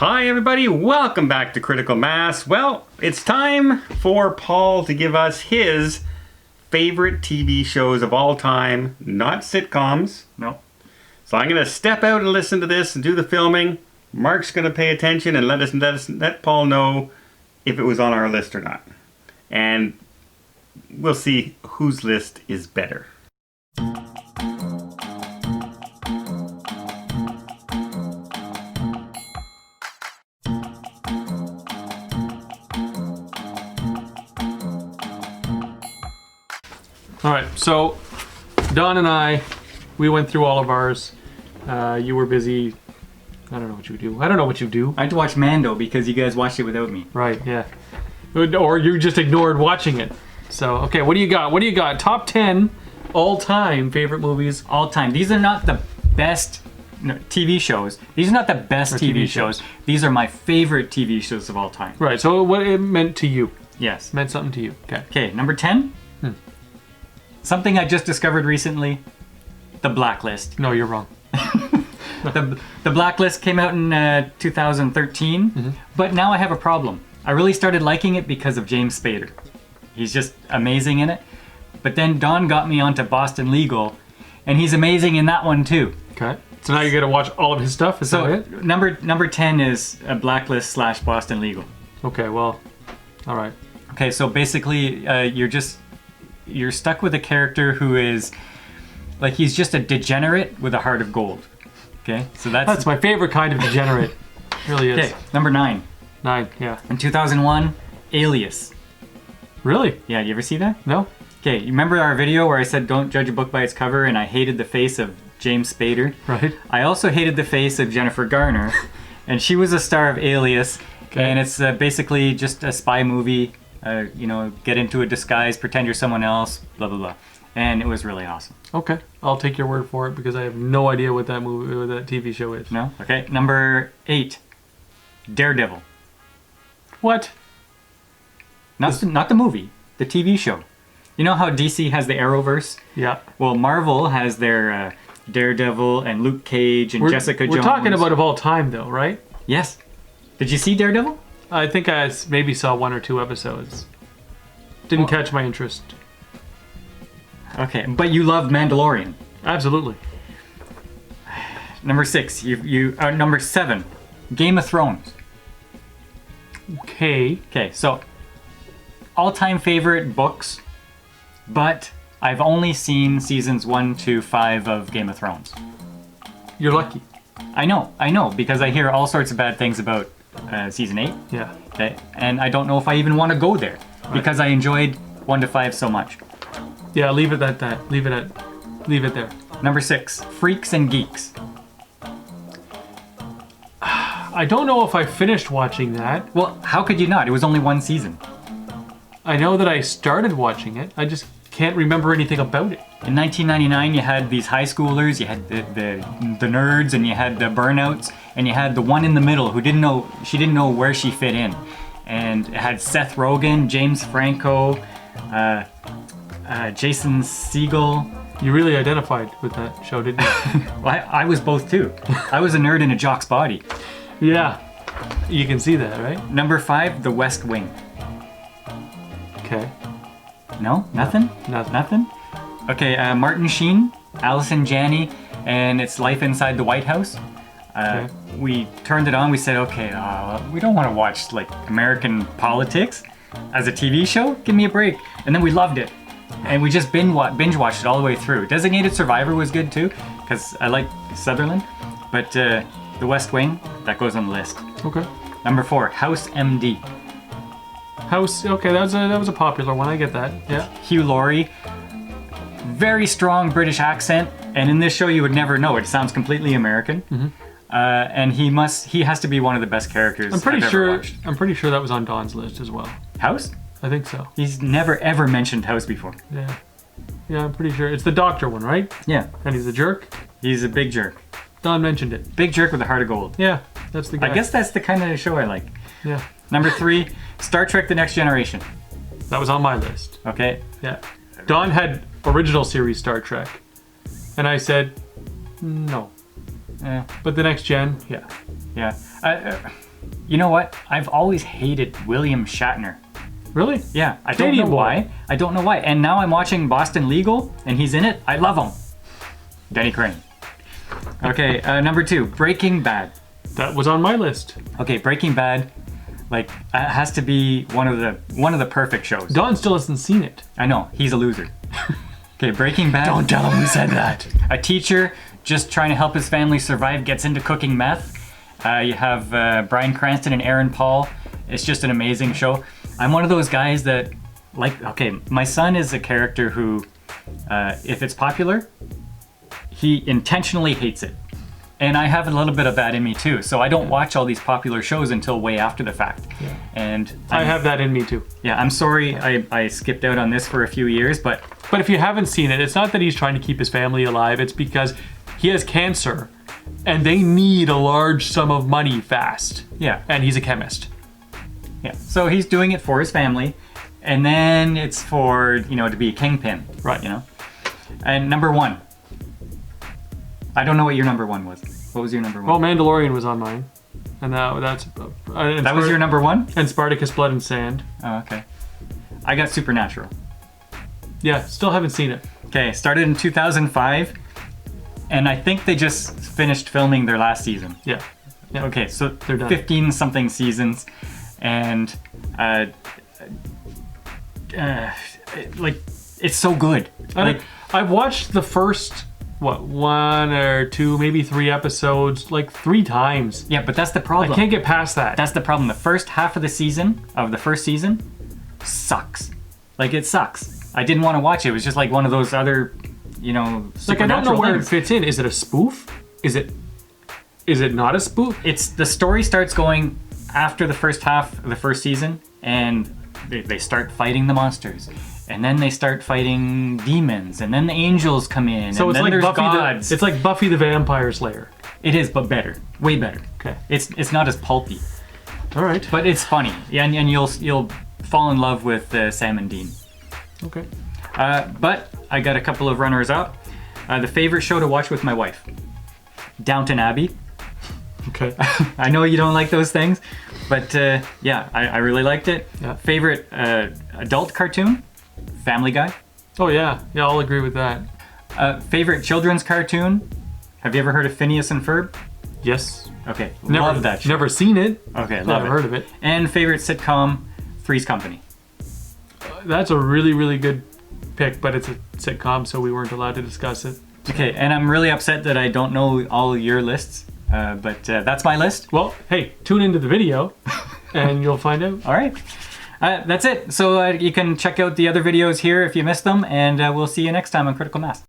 Hi everybody, welcome back to Critical Mass. Well, it's time for Paul to give us his favorite TV shows of all time, not sitcoms. No. So I'm going to step out and listen to this and do the filming. Mark's going to pay attention and let Paul know if it was on our list or not. And we'll see whose list is better. All right, so Don and I, we went through all of ours. You were busy. I don't know what you do. I don't know what you do. I had to watch Mando because you guys watched it without me. Right, yeah. Or you just ignored watching it. So, okay, what do you got? What do you got? Top 10 all-time favorite movies. All time. These are not the best TV shows. These are not the best TV shows. These are my favorite TV shows of all time. Right, so what it meant to you. Yes. It meant something to you. Okay. Okay, number 10. Something I just discovered recently. The Blacklist. No, you're wrong. The Blacklist came out in 2013, but now I have a problem. I really started liking it because of James Spader. He's just amazing in it. But then Don got me onto Boston Legal, and he's amazing in that one too. Okay. So now you got to watch all of his stuff. Is that it? Number 10 is a Blacklist / Boston Legal. Okay. Well, all right. Okay. So basically, you're stuck with a character who is like he's just a degenerate with a heart of gold. Okay. So that's my favorite kind of degenerate. Really is. Okay. Number 9. 9. Yeah. In 2001, Alias. Really? Yeah. You ever see that? No. Okay, you remember our video where I said don't judge a book by its cover and I hated the face of James Spader? Right. I also hated the face of Jennifer Garner, and she was a star of Alias, and it's basically just a spy movie, get into a disguise, pretend you're someone else, blah, blah, blah. And it was really awesome. Okay, I'll take your word for it because I have no idea what that movie or that TV show is. No? Okay, number 8, Daredevil. What? Not the movie, the TV show. You know how DC has the Arrowverse? Yeah. Well, Marvel has their Daredevil and Luke Cage and Jessica Jones. We're talking about of all time, though, right? Yes. Did you see Daredevil? I think I maybe saw 1 or 2 episodes. Didn't catch my interest. Okay, but you love Mandalorian. Absolutely. Number 6, number 7, Game of Thrones. Okay. Okay, so all-time favorite books. But I've only seen seasons 1 to 5 of Game of Thrones. You're lucky. I know, because I hear all sorts of bad things about season 8. Yeah. Okay, and I don't know if I even want to go there because I enjoyed 1 to 5 so much. Yeah, leave it at that. Leave it there. Number 6, Freaks and Geeks. I don't know if I finished watching that. Well, how could you not? It was only 1 season. I know that I started watching it. I just can't remember anything about it. In 1999, you had these high schoolers, you had the nerds, and you had the burnouts, and you had the one in the middle who didn't know where she fit in. And it had Seth Rogen, James Franco, Jason Segel. You really identified with that show, didn't you? Well, I was both too. I was a nerd in a jock's body. Yeah, you can see that, right? Number 5, The West Wing. Okay. No? Nothing? No, Nothing? Okay, Martin Sheen, Allison Janney, and it's Life Inside the White House. Okay. We turned it on, we said, okay, we don't want to watch like American politics as a TV show. Give me a break. And then we loved it. And we just binge watched it all the way through. Designated Survivor was good too, because I like Sutherland. But The West Wing, that goes on the list. Okay. Number 4, House MD. House, okay, that was a popular one. I get that. Yeah. Hugh Laurie, very strong British accent, and in this show you would never know. It sounds completely American. And he has to be one of the best characters I've ever watched. I'm pretty sure that was on Don's list as well. House? I think so. He's never ever mentioned House before. Yeah. Yeah, I'm pretty sure. It's the doctor one, right? Yeah. And he's a jerk? He's a big jerk. Don mentioned it. Big jerk with a heart of gold. Yeah, that's the guy. I guess that's the kind of show I like. Yeah. Number 3, Star Trek The Next Generation. That was on my list. Okay. Yeah. Don had original series Star Trek. And I said, no. But the next gen, yeah. Yeah. You know what? I've always hated William Shatner. Really? Yeah, I don't Canadian know boy. why. I don't know why. And now I'm watching Boston Legal, and he's in it. I love him. Denny Crane. Okay, number 2, Breaking Bad. That was on my list. Okay, Breaking Bad, like, has to be one of the perfect shows. Don still hasn't seen it. I know, he's a loser. Okay, Breaking Bad. Don't tell him we said that. A teacher just trying to help his family survive gets into cooking meth. You have Bryan Cranston and Aaron Paul. It's just an amazing show. I'm one of those guys that, like, okay, my son is a character who, if it's popular, he intentionally hates it. And I have a little bit of that in me too. So I don't watch all these popular shows until way after the fact. Yeah. And I have that in me too. Yeah, I'm sorry I skipped out on this for a few years, but But if you haven't seen it, it's not that he's trying to keep his family alive. It's because he has cancer and they need a large sum of money fast. yeah. And he's a chemist. Yeah. So he's doing it for his family, and then it's for, to be a kingpin. Right. And number 1. I don't know what your number 1 was. What was your number 1? Well, Mandalorian was on mine. And that's... that was your number 1? And Spartacus Blood and Sand. Oh, okay. I got Supernatural. Yeah, still haven't seen it. Okay, started in 2005, and I think they just finished filming their last season. Yeah. Yeah. Okay, so They're done. 15 something seasons, and it's so good. I've watched the first, 1 or 2, maybe 3 episodes, like 3 times. Yeah, but that's the problem. I can't get past that. That's the problem. The first half of the first season, sucks. Like, it sucks. I didn't want to watch it. It was just like one of those other, like, I don't know supernatural where it things. fits in. Is it a spoof? Is it not a spoof? It's the story starts going after the first half of the first season, and they start fighting the monsters, and then they start fighting demons, and then the angels come in, So and it's then like there's Buffy gods. it's like Buffy the Vampire Slayer. It is, but better, way better. Okay. It's not as pulpy, All right. but it's funny. Yeah, and you'll fall in love with Sam and Dean. Okay. But I got a couple of runners up. The favorite show to watch with my wife, Downton Abbey. Okay. I know you don't like those things, but yeah, I really liked it. Yeah. Favorite adult cartoon, Family Guy. Oh yeah. Yeah, I'll agree with that. Favorite children's cartoon, have you ever heard of Phineas and Ferb? Yes. Okay, Never, love that show. Never seen it. Okay, love Never it. heard of it. And favorite sitcom, Three's Company. That's a really, really good pick, but it's a sitcom, so we weren't allowed to discuss it. Okay, and I'm really upset that I don't know all your lists, but that's my list. Well, hey, tune into the video, and you'll find out. All right, that's it. So you can check out the other videos here if you missed them, and we'll see you next time on Critical Mass.